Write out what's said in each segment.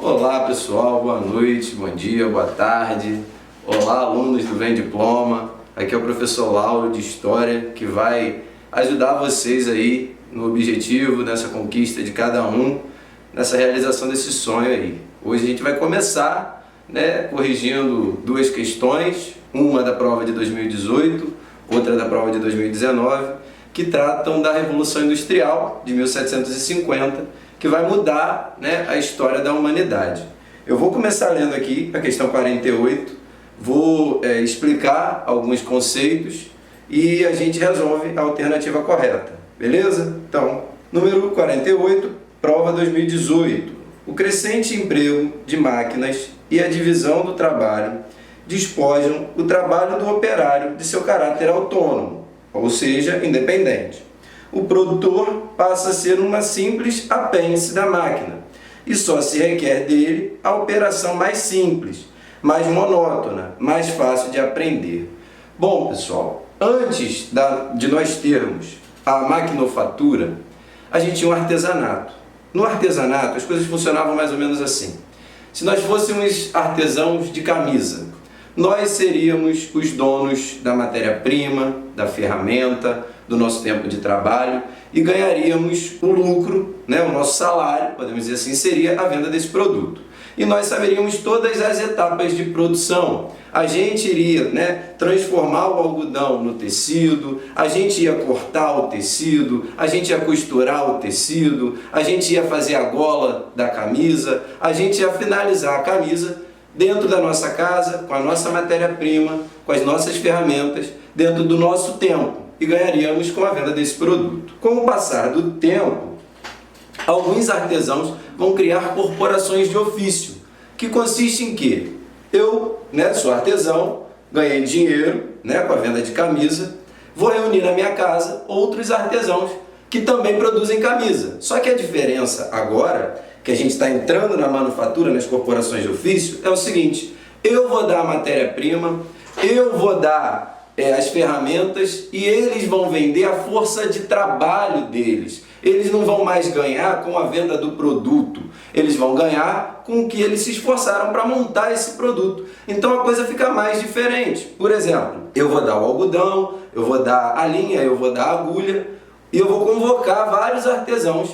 Olá pessoal, boa noite, bom dia, boa tarde. Olá alunos do Vem Diploma. Aqui é o professor Lauro de História que vai ajudar vocês aí no objetivo, nessa conquista de cada um, nessa realização desse sonho aí. Hoje a gente vai começar, corrigindo duas questões, uma da prova de 2018, outra da prova de 2019, que tratam da Revolução Industrial de 1750, que vai mudar a história da humanidade. Eu vou começar lendo aqui a questão 48, vou explicar alguns conceitos e a gente resolve a alternativa correta, beleza? Então, número 48, prova 2018. O crescente emprego de máquinas e a divisão do trabalho despojam o trabalho do operário de seu caráter autônomo, ou seja, independente. O produtor passa a ser uma simples apêndice da máquina e só se requer dele a operação mais simples, mais monótona, mais fácil de aprender. Bom, pessoal, antes de nós termos a maquinofatura, a gente tinha um artesanato. No artesanato, as coisas funcionavam mais ou menos assim. Se nós fôssemos artesãos de camisa, nós seríamos os donos da matéria-prima, da ferramenta, do nosso tempo de trabalho e ganharíamos o lucro, o nosso salário, podemos dizer assim, seria a venda desse produto. E nós saberíamos todas as etapas de produção. A gente iria transformar o algodão no tecido, a gente ia cortar o tecido, a gente ia costurar o tecido, a gente ia fazer a gola da camisa, a gente ia finalizar a camisa dentro da nossa casa, com a nossa matéria-prima, com as nossas ferramentas, dentro do nosso tempo. E ganharíamos com a venda desse produto. Com o passar do tempo, alguns artesãos vão criar corporações de ofício, que consiste em que eu, sou artesão, ganhei dinheiro com a venda de camisa, vou reunir na minha casa outros artesãos que também produzem camisa. Só que a diferença agora, que a gente está entrando na manufatura, nas corporações de ofício, é o seguinte: eu vou dar a matéria-prima, eu vou dar as ferramentas e eles vão vender a força de trabalho deles. Eles não vão mais ganhar com a venda do produto, eles vão ganhar com o que eles se esforçaram para montar esse produto. Então a coisa fica mais diferente. Por exemplo, eu vou dar o algodão, eu vou dar a linha, eu vou dar a agulha e eu vou convocar vários artesãos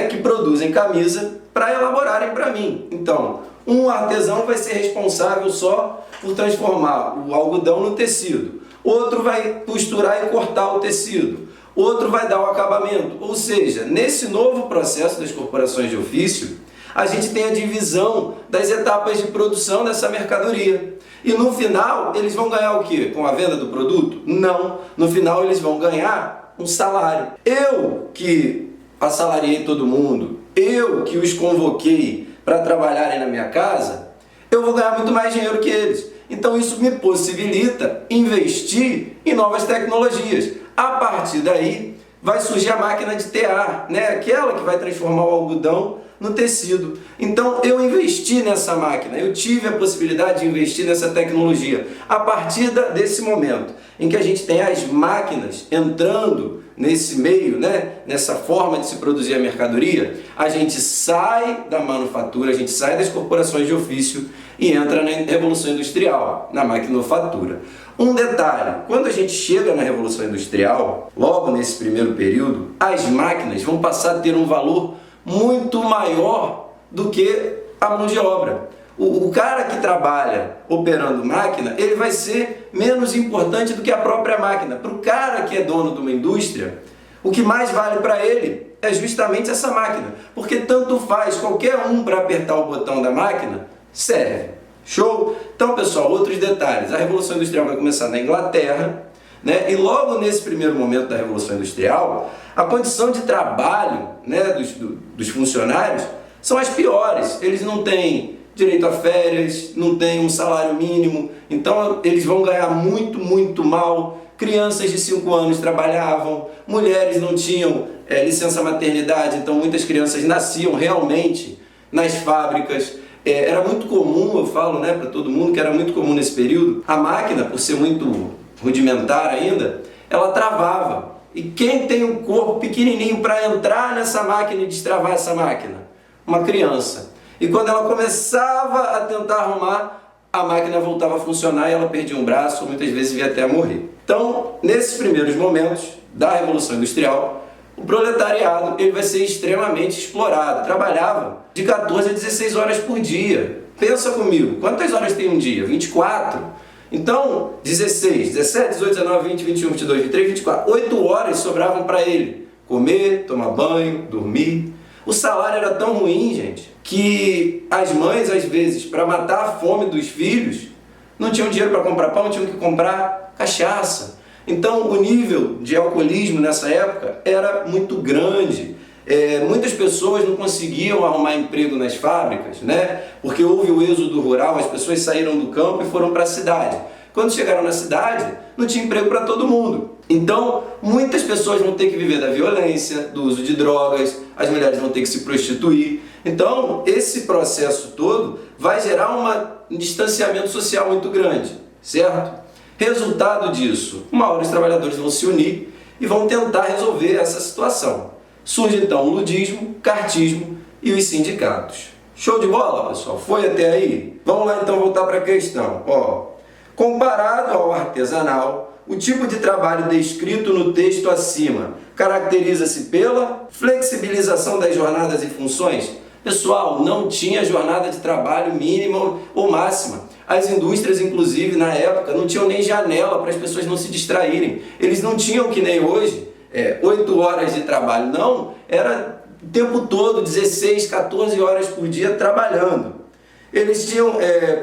que produzem camisa para elaborarem para mim. Então, um artesão vai ser responsável só por transformar o algodão no tecido. Outro vai costurar e cortar o tecido, outro vai dar o acabamento. Ou seja, nesse novo processo das corporações de ofício, a gente tem a divisão das etapas de produção dessa mercadoria. E no final, eles vão ganhar o quê? Com a venda do produto? Não. No final, eles vão ganhar um salário. Eu que assalariei todo mundo, eu que os convoquei para trabalharem na minha casa, eu vou ganhar muito mais dinheiro que eles. Então isso me possibilita investir em novas tecnologias. A partir daí vai surgir a máquina de tear, aquela que vai transformar o algodão no tecido. Então eu investi nessa máquina, eu tive a possibilidade de investir nessa tecnologia. A partir desse momento em que a gente tem as máquinas entrando nesse meio, nessa forma de se produzir a mercadoria, a gente sai da manufatura, a gente sai das corporações de ofício e entra na Revolução Industrial, na maquinofatura. Um detalhe, quando a gente chega na Revolução Industrial, logo nesse primeiro período, as máquinas vão passar a ter um valor muito maior do que a mão de obra. O cara que trabalha operando máquina, ele vai ser menos importante do que a própria máquina. Para o cara que é dono de uma indústria, o que mais vale para ele é justamente essa máquina. Porque tanto faz, qualquer um para apertar o botão da máquina, serve. Show? Então, pessoal, outros detalhes. A Revolução Industrial vai começar na Inglaterra, e logo nesse primeiro momento da Revolução Industrial, a condição de trabalho dos funcionários são as piores. Eles não têm direito a férias, não têm um salário mínimo, então eles vão ganhar muito, muito mal. Crianças de 5 anos trabalhavam, mulheres não tinham licença maternidade, então muitas crianças nasciam realmente nas fábricas. Era muito comum, eu falo para todo mundo que era muito comum nesse período, a máquina, por ser muito rudimentar ainda, ela travava. E quem tem um corpo pequenininho para entrar nessa máquina e destravar essa máquina? Uma criança. E quando ela começava a tentar arrumar, a máquina voltava a funcionar e ela perdia um braço, ou muitas vezes via até morrer. Então, nesses primeiros momentos da Revolução Industrial, o proletariado ele vai ser extremamente explorado. Trabalhava de 14 a 16 horas por dia. Pensa comigo, quantas horas tem um dia? 24. Então, 16, 17, 18, 19, 20, 21, 22, 23, 24. 8 horas sobravam para ele comer, tomar banho, dormir. O salário era tão ruim, gente, que as mães, às vezes, para matar a fome dos filhos, não tinham dinheiro para comprar pão, tinham que comprar cachaça. Então, o nível de alcoolismo nessa época era muito grande. Muitas pessoas não conseguiam arrumar emprego nas fábricas, né? Porque houve o êxodo rural, as pessoas saíram do campo e foram para a cidade. Quando chegaram na cidade, não tinha emprego para todo mundo. Então, muitas pessoas vão ter que viver da violência, do uso de drogas, as mulheres vão ter que se prostituir. Então, esse processo todo vai gerar um distanciamento social muito grande, certo? Resultado disso, uma hora os trabalhadores vão se unir e vão tentar resolver essa situação. Surge então o ludismo, cartismo e os sindicatos. Show de bola, pessoal? Foi até aí? Vamos lá então voltar para a questão. Comparado ao artesanal, o tipo de trabalho descrito no texto acima caracteriza-se pela flexibilização das jornadas e funções. Pessoal, não tinha jornada de trabalho mínima ou máxima. As indústrias, inclusive, na época, não tinham nem janela para as pessoas não se distraírem. Eles não tinham, que nem hoje, 8 horas de trabalho. Não, era o tempo todo, 16, 14 horas por dia trabalhando. Eles tinham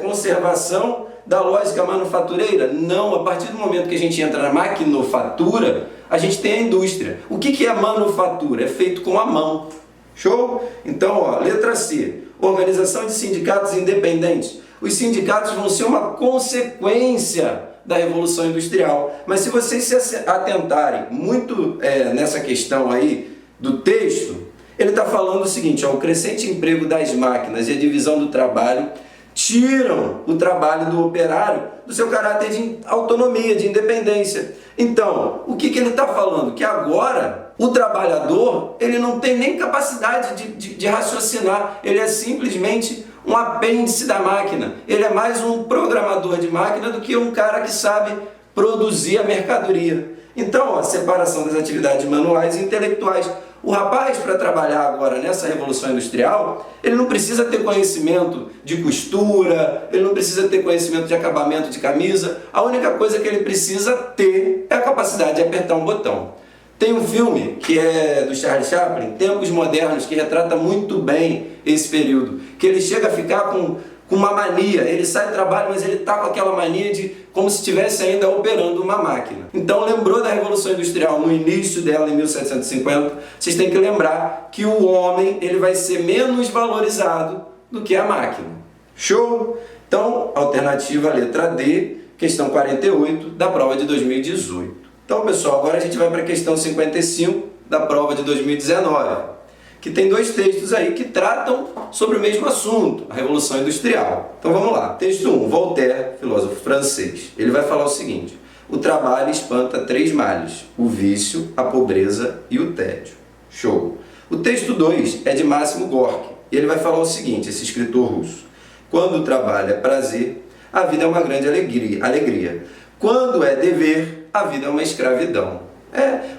conservação da lógica manufatureira? Não, a partir do momento que a gente entra na maquinofatura, a gente tem a indústria. O que é manufatura? É feito com a mão. Show? Então, letra C, organização de sindicatos independentes. Os sindicatos vão ser uma consequência da Revolução Industrial. Mas se vocês se atentarem muito nessa questão aí do texto, ele está falando o seguinte, o crescente emprego das máquinas e a divisão do trabalho tiram o trabalho do operário do seu caráter de autonomia, de independência. Então, o que ele está falando? Que agora o trabalhador ele não tem nem capacidade de raciocinar, ele é simplesmente um apêndice da máquina. Ele é mais um programador de máquina do que um cara que sabe produzir a mercadoria. Então, a separação das atividades manuais e intelectuais. O rapaz, para trabalhar agora nessa Revolução Industrial, ele não precisa ter conhecimento de costura, ele não precisa ter conhecimento de acabamento de camisa. A única coisa que ele precisa ter é a capacidade de apertar um botão. Tem um filme que é do Charlie Chaplin, Tempos Modernos, que retrata muito bem esse período, que ele chega a ficar com uma mania, ele sai do trabalho, mas ele está com aquela mania de como se estivesse ainda operando uma máquina. Então, lembrou da Revolução Industrial no início dela, em 1750, vocês têm que lembrar que o homem ele vai ser menos valorizado do que a máquina. Show? Então, alternativa letra D, questão 48 da prova de 2018. Então, pessoal, agora a gente vai para a questão 55 da prova de 2019, que tem dois textos aí que tratam sobre o mesmo assunto, a Revolução Industrial. Então vamos lá. Texto 1, Voltaire, filósofo francês. Ele vai falar o seguinte: o trabalho espanta 3 males, o vício, a pobreza e o tédio. Show. O texto 2 é de Máximo Gorki. E ele vai falar o seguinte, esse escritor russo: quando o trabalho é prazer, a vida é uma grande alegria. Quando é dever, a vida é uma escravidão.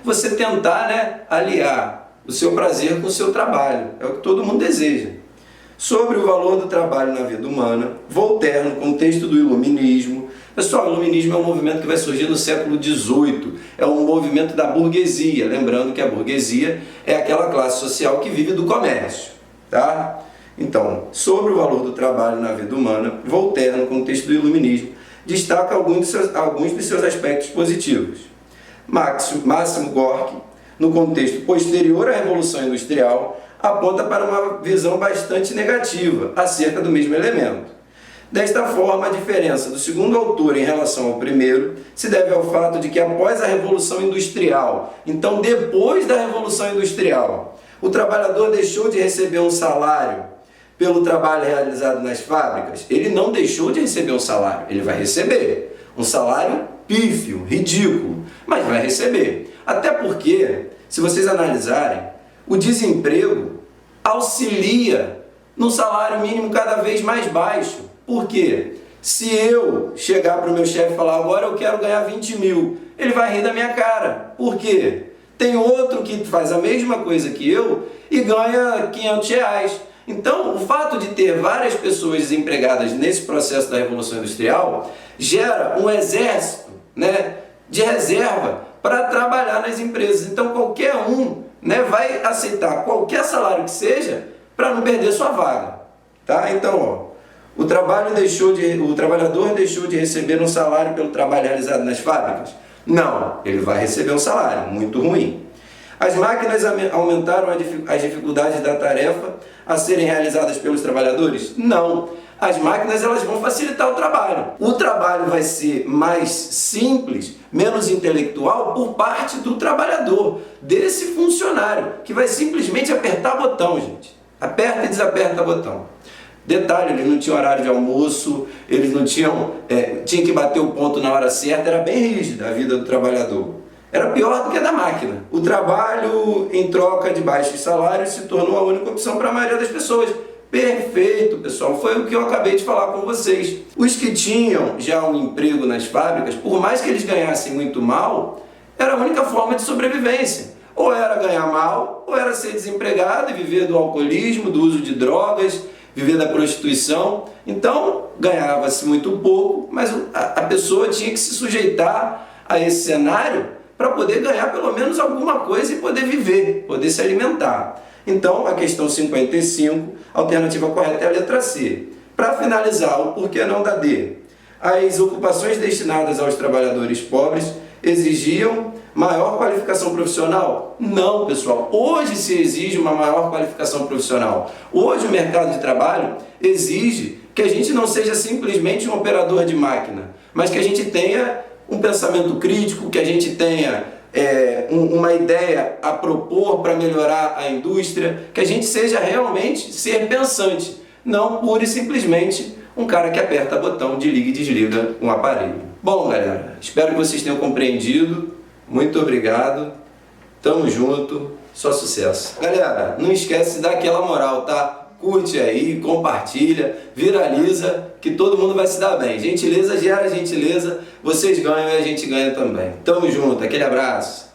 Você tentar, aliar o seu prazer com o seu trabalho. É o que todo mundo deseja. Sobre o valor do trabalho na vida humana, Voltaire, no contexto do iluminismo. Pessoal, o iluminismo é um movimento que vai surgir no século XVIII. É um movimento da burguesia. Lembrando que a burguesia é aquela classe social que vive do comércio. Tá? Então, sobre o valor do trabalho na vida humana, Voltaire, no contexto do iluminismo, destaca alguns dos seus aspectos positivos. Máximo Gorki, no contexto posterior à Revolução Industrial, aponta para uma visão bastante negativa acerca do mesmo elemento. Desta forma, a diferença do segundo autor em relação ao primeiro se deve ao fato de que após a Revolução Industrial, então depois da Revolução Industrial, o trabalhador deixou de receber um salário pelo trabalho realizado nas fábricas. Ele não deixou de receber um salário, ele vai receber um salário pífio, ridículo, mas vai receber. Até porque, se vocês analisarem, o desemprego auxilia num salário mínimo cada vez mais baixo. Por quê? Se eu chegar para o meu chefe e falar, agora eu quero ganhar 20 mil, ele vai rir da minha cara. Por quê? Tem outro que faz a mesma coisa que eu e ganha 500 reais. Então, o fato de ter várias pessoas desempregadas nesse processo da Revolução Industrial gera um exército, né, de reserva para trabalhar nas empresas. Então, qualquer um, né, vai aceitar qualquer salário que seja para não perder sua vaga. Tá? Então, ó, o trabalhador deixou de receber um salário pelo trabalho realizado nas fábricas? Não, ele vai receber um salário muito ruim. As máquinas aumentaram as dificuldades da tarefa a serem realizadas pelos trabalhadores? Não. As máquinas elas vão facilitar o trabalho. O trabalho vai ser mais simples, menos intelectual por parte do trabalhador, desse funcionário, que vai simplesmente apertar botão, gente. Aperta e desaperta botão. Detalhe, eles não tinham horário de almoço, eles não tinham, tinha que bater o ponto na hora certa, era bem rígida a vida do trabalhador. Era pior do que a da máquina. O trabalho em troca de baixos salários se tornou a única opção para a maioria das pessoas. Perfeito, pessoal, foi o que eu acabei de falar com vocês. Os que tinham já um emprego nas fábricas, por mais que eles ganhassem muito mal, era a única forma de sobrevivência. Ou era ganhar mal, ou era ser desempregado e viver do alcoolismo, do uso de drogas, viver da prostituição. Então, ganhava-se muito pouco, mas a pessoa tinha que se sujeitar a esse cenário para poder ganhar pelo menos alguma coisa e poder viver, poder se alimentar. Então, a questão 55, a alternativa correta é a letra C. Para finalizar, o porquê não da D? As ocupações destinadas aos trabalhadores pobres exigiam maior qualificação profissional? Não, pessoal. Hoje se exige uma maior qualificação profissional. Hoje o mercado de trabalho exige que a gente não seja simplesmente um operador de máquina, mas que a gente tenha um pensamento crítico, que a gente tenha uma ideia a propor para melhorar a indústria, que a gente seja realmente ser pensante, não pura e simplesmente um cara que aperta botão de liga e desliga um aparelho. Bom, galera, espero que vocês tenham compreendido. Muito obrigado. Tamo junto. Só sucesso. Galera, não esquece de dar aquela moral, tá? Curte aí, compartilha, viraliza, que todo mundo vai se dar bem. Gentileza gera gentileza, vocês ganham e a gente ganha também. Tamo junto, aquele abraço.